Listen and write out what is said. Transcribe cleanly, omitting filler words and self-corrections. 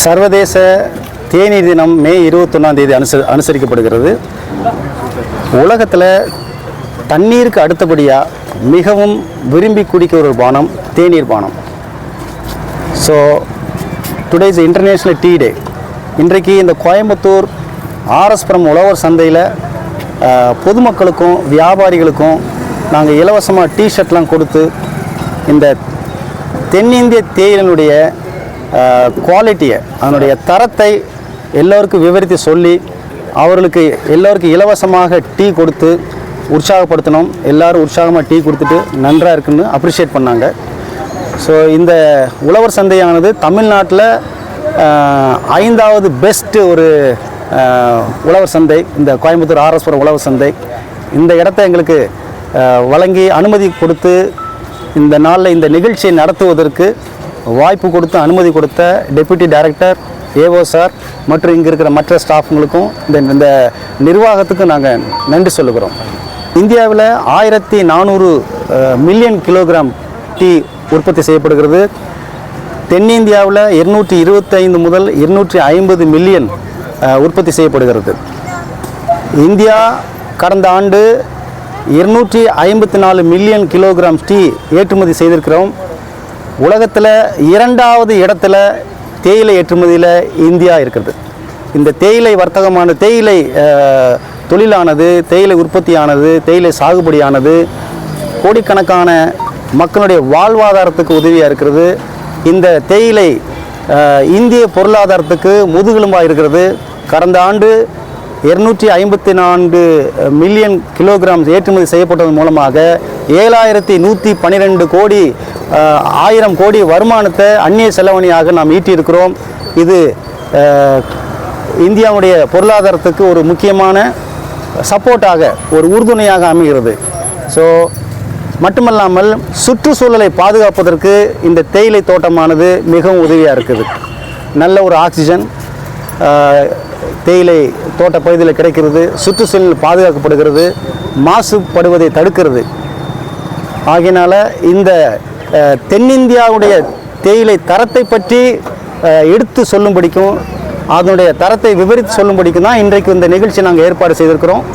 சர்வதேச தேநீர் தினம் மே 21 அனுசரிக்கப்படுகிறது. உலகத்தில் தண்ணீருக்கு அடுத்தபடியாக மிகவும் விரும்பி குடிக்கிற ஒரு பானம் தேநீர் பானம். So today is international tea day. இன்றைக்கு இந்த கோயம்புத்தூர் ஆர்எஸ்புரம் உழவர் சந்தையில் பொதுமக்களுக்கும் வியாபாரிகளுக்கும் நாங்கள் இலவசமாக டிஷர்ட்லாம் கொடுத்து இந்த தென்னிந்திய தேயிலினுடைய குவாலிட்டியை, அதனுடைய தரத்தை எல்லோருக்கும் விவரித்து சொல்லி அவர்களுக்கு எல்லோருக்கும் இலவசமாக டீ கொடுத்து உற்சாகப்படுத்தணும். எல்லோரும் உற்சாகமாக டீ கொடுத்துட்டு நன்றாக இருக்குன்னு அப்ரிஷியேட் பண்ணாங்க. ஸோ இந்த உழவர் சந்தையானது தமிழ்நாட்டில் 5வது பெஸ்ட்டு ஒரு உழவர் சந்தை. இந்த கோயம்புத்தூர் ஆர்எஸ்புரம் உழவர் சந்தை இந்த இடத்த எங்களுக்கு வழங்கி அனுமதி கொடுத்து இந்த நாளில் இந்த நிகழ்ச்சியை நடத்துவதற்கு வாய்ப்பு கொடுத்து அனுமதி கொடுத்த டெப்யூட்டி டைரக்டர் ஏஓ சார் மற்றும் இங்கே இருக்கிற மற்ற ஸ்டாஃப்களுக்கும் இந்த நிர்வாகத்துக்கு நாங்கள் நன்றி சொல்லுகிறோம். இந்தியாவில் 1400 மில்லியன் கிலோகிராம் டீ உற்பத்தி செய்யப்படுகிறது. தென்னிந்தியாவில் 225 முதல் 250 மில்லியன் உற்பத்தி செய்யப்படுகிறது. இந்தியா கடந்த ஆண்டு 254 மில்லியன் கிலோகிராம் டீ ஏற்றுமதி செய்திருக்கிறோம். உலகத்தில் 2வது இடத்துல தேயிலை ஏற்றுமதியில் இந்தியா இருக்கிறது. இந்த தேயிலை வர்த்தகமான தேயிலை தொழிலானது, தேயிலை உற்பத்தியானது, தேயிலை சாகுபடியானது கோடிக்கணக்கான மக்களுடைய வாழ்வாதாரத்துக்கு உதவியாக இருக்கிறது. இந்த தேயிலை இந்திய பொருளாதாரத்துக்கு முதுகெலும்பாக இருக்கிறது. கடந்த ஆண்டு 254 மில்லியன் கிலோகிராம் ஏற்றுமதி செய்யப்பட்டதன் மூலமாக 7112 கோடி 1000 கோடி வருமானத்தை அந்நிய செலவணியாக நாம் ஈட்டியிருக்கிறோம். இது இந்தியாவுடைய பொருளாதாரத்துக்கு ஒரு முக்கியமான சப்போர்ட்டாக, ஒரு உறுதுணையாக அமைகிறது. ஸோ மட்டுமல்லாமல் சுற்றுச்சூழலை பாதுகாப்பதற்கு இந்த தேயிலை தோட்டமானது மிகவும் உதவியாக இருக்குது. நல்ல ஒரு ஆக்சிஜன் தேயிலை தோட்ட பகுதியில் கிடைக்கிறது. சுற்றுச்சூழல் பாதுகாக்கப்படுகிறது, மாசுபடுவதை தடுக்கிறது. ஆகையினால இந்த தென்னிந்தியாவுடைய தேயிலை தரத்தை பற்றி எடுத்து சொல்லும்படிக்கும், அதனுடைய தரத்தை விவரித்து சொல்லும்படிக்கும் தான் இன்றைக்கு இந்த நிகழ்ச்சி நாங்கள் ஏற்பாடு செய்திருக்கிறோம்.